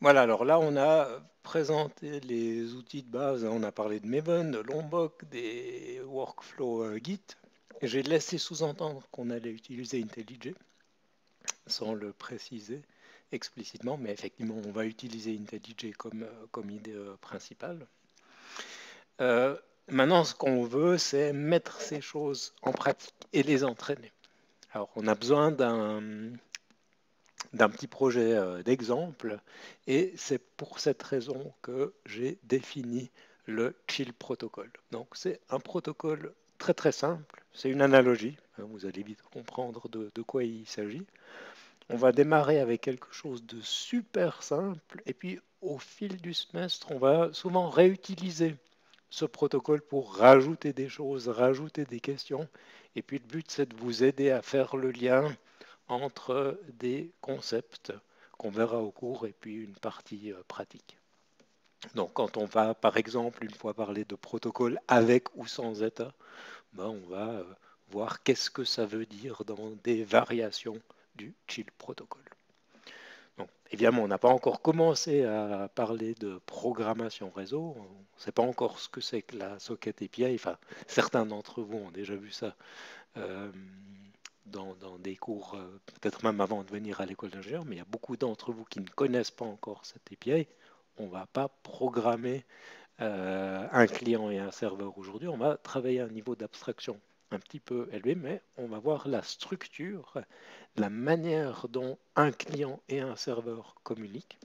Voilà, alors là, on a présenté les outils de base. On a parlé de Maven, de Lombok, des workflows Git. Et j'ai laissé sous-entendre qu'on allait utiliser IntelliJ sans le préciser explicitement, mais effectivement, on va utiliser IntelliJ comme idée principale. Euh, Maintenant, ce qu'on veut, c'est mettre ces choses en pratique et les entraîner. Alors, on a besoin d'un petit projet d'exemple, et c'est pour cette raison que j'ai défini le Chill Protocol. Donc c'est un protocole très très simple, c'est une analogie, hein, vous allez vite comprendre de quoi il s'agit. On va démarrer avec quelque chose de super simple, et puis au fil du semestre, on va souvent réutiliser ce protocole pour rajouter des choses, rajouter des questions, et puis le but c'est de vous aider à faire le lien entre des concepts qu'on verra au cours et puis une partie pratique. Donc quand on va par exemple une fois parler de protocole avec ou sans état, ben, on va voir qu'est-ce que ça veut dire dans des variations du chill protocol. Donc, évidemment, on n'a pas encore commencé à parler de programmation réseau. On ne sait pas encore ce que c'est que la socket API. Enfin, certains d'entre vous ont déjà vu ça euh, dans des cours, peut-être même avant de venir à l'école d'ingénieur, mais il y a beaucoup d'entre vous qui ne connaissent pas encore cette API. On ne va pas programmer un client et un serveur aujourd'hui. On va travailler à un niveau d'abstraction un petit peu élevé, mais on va voir la structure, la manière dont un client et un serveur communiquent,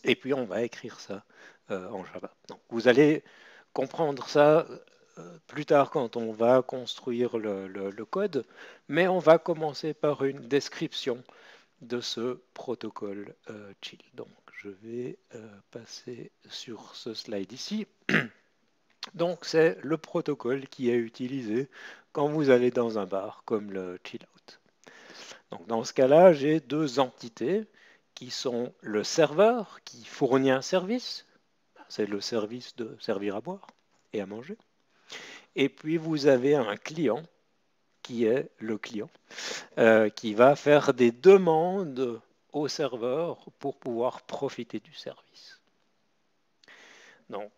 et puis on va écrire ça en Java. Donc vous allez comprendre ça plus tard quand on va construire le code, mais on va commencer par une description de ce protocole chill. Donc je vais passer sur ce slide ici. Donc c'est le protocole qui est utilisé quand vous allez dans un bar comme le chill out. Donc dans ce cas-là, j'ai deux entités qui sont le serveur qui fournit un service, c'est le service de servir à boire et à manger. Et puis vous avez un client qui est le client, qui va faire des demandes au serveur pour pouvoir profiter du service. Donc,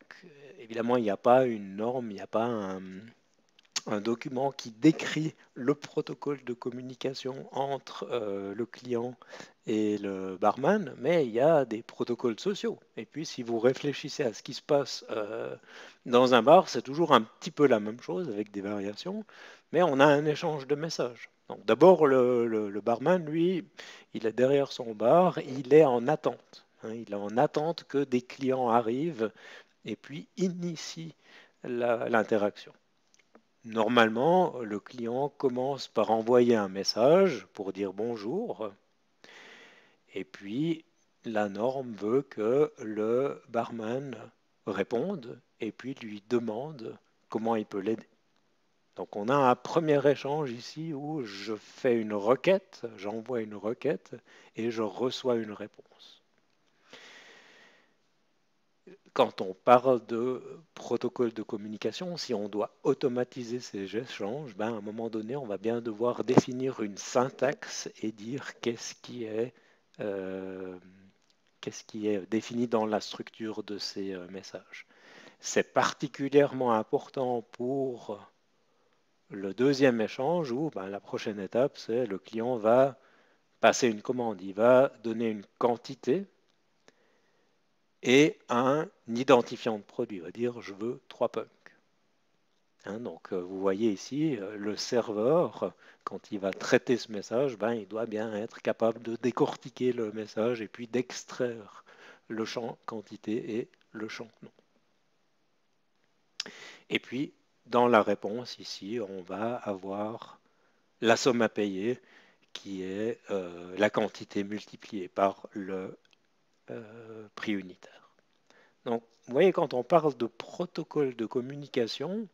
évidemment, il n'y a pas une norme, il n'y a pas un document qui décrit le protocole de communication entre le client et le barman, mais il y a des protocoles sociaux. Et puis, si vous réfléchissez à ce qui se passe dans un bar, c'est toujours un petit peu la même chose avec des variations, mais on a un échange de messages. Donc, d'abord, le barman, lui, il est derrière son bar, il est en attente. Hein, il est en attente que des clients arrivent et puis initient l'interaction. Normalement, le client commence par envoyer un message pour dire bonjour, et puis la norme veut que le barman réponde et puis lui demande comment il peut l'aider. Donc on a un premier échange ici où je fais une requête, j'envoie une requête et je reçois une réponse. Quand on parle de protocole de communication, si on doit automatiser ces échanges, ben à un moment donné, on va bien devoir définir une syntaxe et dire euh, qu'est-ce qui est défini dans la structure de ces messages. C'est particulièrement important pour le deuxième échange où ben, la prochaine étape, c'est le client va passer une commande, il va donner une quantité et un identifiant de produit. Il va dire je veux 3 punks. Hein, donc vous voyez ici, le serveur, quand il va traiter ce message, ben, il doit bien être capable de décortiquer le message et puis d'extraire le champ quantité et le champ nom. Et puis, dans la réponse ici, on va avoir la somme à payer qui est la quantité multipliée par le prix unitaire. Donc, vous voyez, quand on parle de protocole de communication,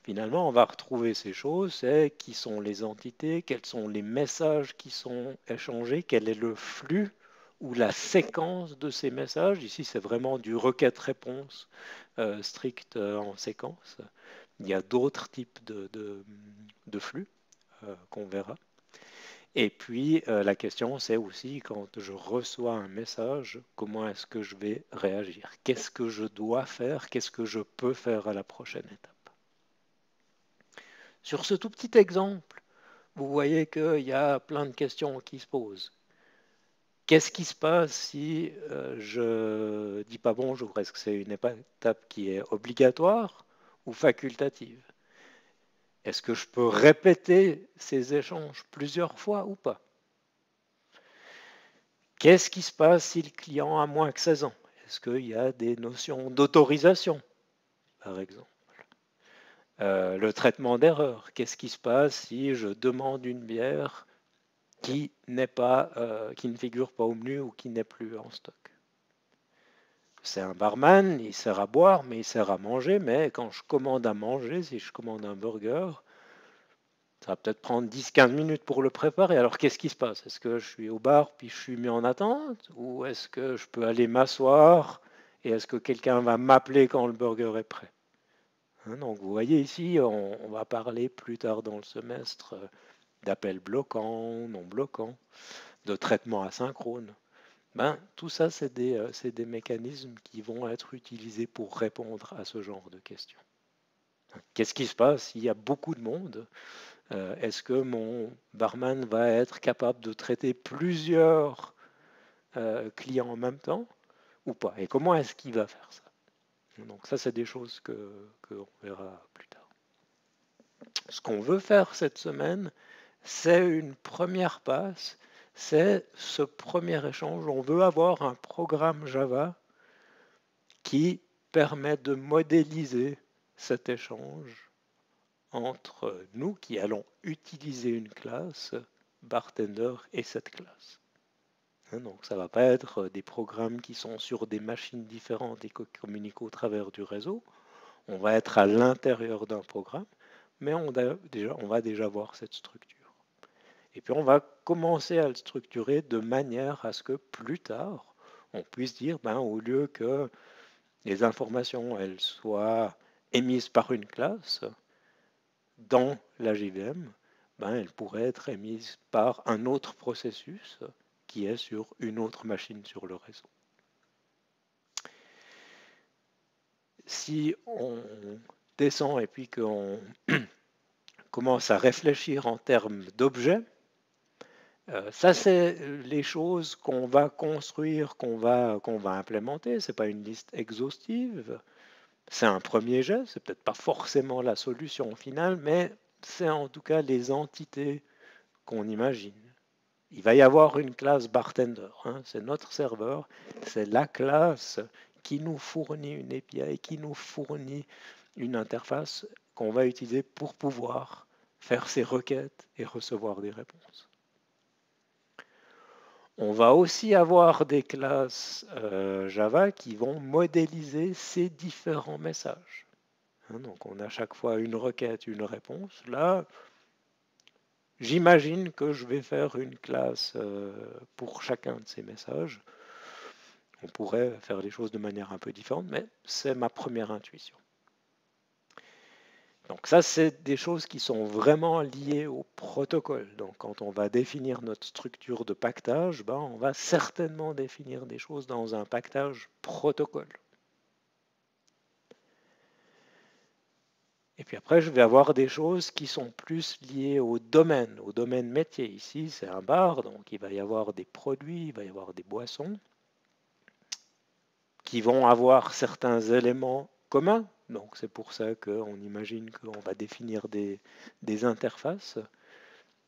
finalement, on va retrouver ces choses, c'est qui sont les entités, quels sont les messages qui sont échangés, quel est le flux ou la séquence de ces messages. Ici, c'est vraiment du requête-réponse strict en séquence. Il y a d'autres types de flux qu'on verra. Et puis, la question, c'est aussi quand je reçois un message, comment est-ce que je vais réagir? Qu'est-ce que je dois faire? Qu'est-ce que je peux faire à la prochaine étape? Sur ce tout petit exemple, vous voyez qu'il y a plein de questions qui se posent. Qu'est-ce qui se passe si je dis pas bonjour? Est-ce que c'est une étape qui est obligatoire ou facultative? Est-ce que je peux répéter ces échanges plusieurs fois ou pas? Qu'est-ce qui se passe si le client a moins que 16 ans? Est-ce qu'il y a des notions d'autorisation, par exemple? Le traitement d'erreur. Qu'est-ce qui se passe si je demande une bière qui qui ne figure pas au menu ou qui n'est plus en stock? C'est un barman, il sert à boire, mais il sert à manger. Mais quand je commande à manger, si je commande un burger, ça va peut-être prendre 10-15 minutes pour le préparer. Alors qu'est-ce qui se passe? Est-ce que je suis au bar puis je suis mis en attente? Ou est-ce que je peux aller m'asseoir et est-ce que quelqu'un va m'appeler quand le burger est prêt? Hein, donc vous voyez ici, on va parler plus tard dans le semestre d'appels bloquants, non bloquants, de traitement asynchrone. Ben, tout ça, c'est des mécanismes qui vont être utilisés pour répondre à ce genre de questions. Qu'est-ce qui se passe s'il y a beaucoup de monde? Est-ce que mon barman va être capable de traiter plusieurs clients en même temps ou pas? Et comment est-ce qu'il va faire ça? Donc ça, c'est des choses qu'on verra plus tard. Ce qu'on veut faire cette semaine, c'est une première passe, c'est ce premier échange. On veut avoir un programme Java qui permet de modéliser cet échange entre nous qui allons utiliser une classe, bartender et cette classe. Donc ça ne va pas être des programmes qui sont sur des machines différentes et qui communiquent au travers du réseau. On va être à l'intérieur d'un programme, mais on va déjà voir cette structure. Et puis on va commencer à le structurer de manière à ce que plus tard, on puisse dire, ben, au lieu que les informations elles soient émises par une classe dans la JVM, ben, elles pourraient être émises par un autre processus qui est sur une autre machine sur le réseau. Si on descend et puis qu'on commence à réfléchir en termes d'objets, ça c'est les choses qu'on va construire, qu'on va implémenter. Ce n'est pas une liste exhaustive. C'est un premier jet, c'est peut-être pas forcément la solution finale, mais c'est en tout cas les entités qu'on imagine. Il va y avoir une classe bartender, hein, c'est notre serveur, c'est la classe qui nous fournit une API, qui nous fournit une interface qu'on va utiliser pour pouvoir faire ces requêtes et recevoir des réponses. On va aussi avoir des classes Java qui vont modéliser ces différents messages. Donc on a chaque fois une requête, une réponse. Là, j'imagine que je vais faire une classe pour chacun de ces messages. On pourrait faire les choses de manière un peu différente, mais c'est ma première intuition. Donc ça, c'est des choses qui sont vraiment liées au protocole. Donc quand on va définir notre structure de pactage, ben, on va certainement définir des choses dans un pactage protocole. Et puis après, je vais avoir des choses qui sont plus liées au domaine métier. Ici, c'est un bar, donc il va y avoir des produits, il va y avoir des boissons qui vont avoir certains éléments communs. Donc c'est pour ça qu'on imagine qu'on va définir des interfaces.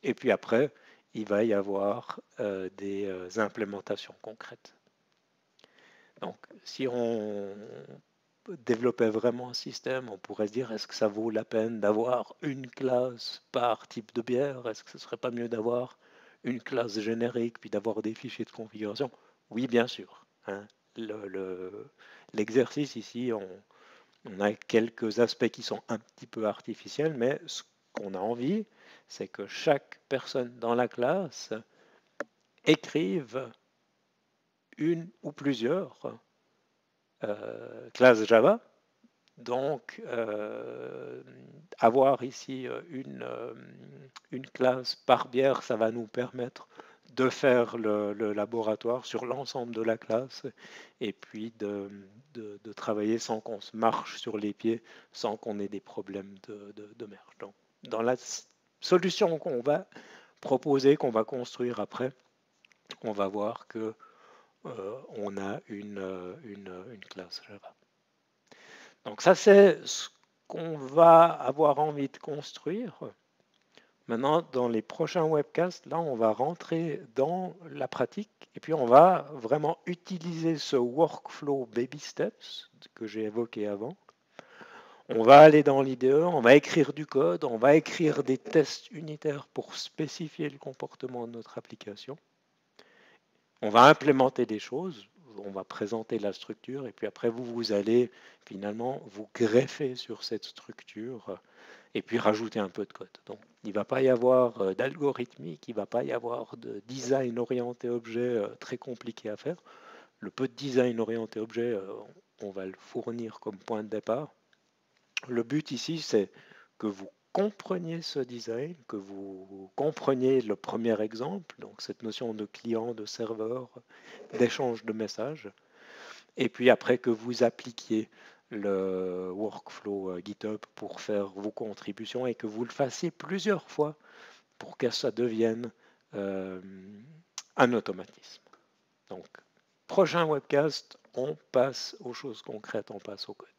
Et puis après, il va y avoir des implémentations concrètes. Donc si on développer vraiment un système, on pourrait se dire, est-ce que ça vaut la peine d'avoir une classe par type de bière? Est-ce que ce serait pas mieux d'avoir une classe générique puis d'avoir des fichiers de configuration? Oui, bien sûr. Hein. L'exercice ici, on a quelques aspects qui sont un petit peu artificiels, mais ce qu'on a envie, c'est que chaque personne dans la classe écrive une ou plusieurs classes Java Donc, avoir ici une classe par bière, ça va nous permettre de faire le laboratoire sur l'ensemble de la classe et puis de travailler sans qu'on se marche sur les pieds, sans qu'on ait des problèmes de merge. Donc, dans la solution qu'on va proposer, qu'on va construire après, on va voir que on a une classe Java. Donc ça, c'est ce qu'on va avoir envie de construire. Maintenant, dans les prochains webcasts, là, on va rentrer dans la pratique et puis on va vraiment utiliser ce workflow baby steps que j'ai évoqué avant. On va aller dans l'IDE, on va écrire du code, on va écrire des tests unitaires pour spécifier le comportement de notre application. On va implémenter des choses, on va présenter la structure et puis après vous allez finalement vous greffer sur cette structure et puis rajouter un peu de code. Donc il ne va pas y avoir d'algorithmique, il ne va pas y avoir de design orienté objet très compliqué à faire. Le peu de design orienté objet, on va le fournir comme point de départ. Le but ici, c'est que vous compreniez ce design, que vous compreniez le premier exemple, donc cette notion de client, de serveur, d'échange de messages, et puis après que vous appliquiez le workflow GitHub pour faire vos contributions et que vous le fassiez plusieurs fois pour que ça devienne euh, un automatisme. Donc, prochain webcast, on passe aux choses concrètes, on passe au code.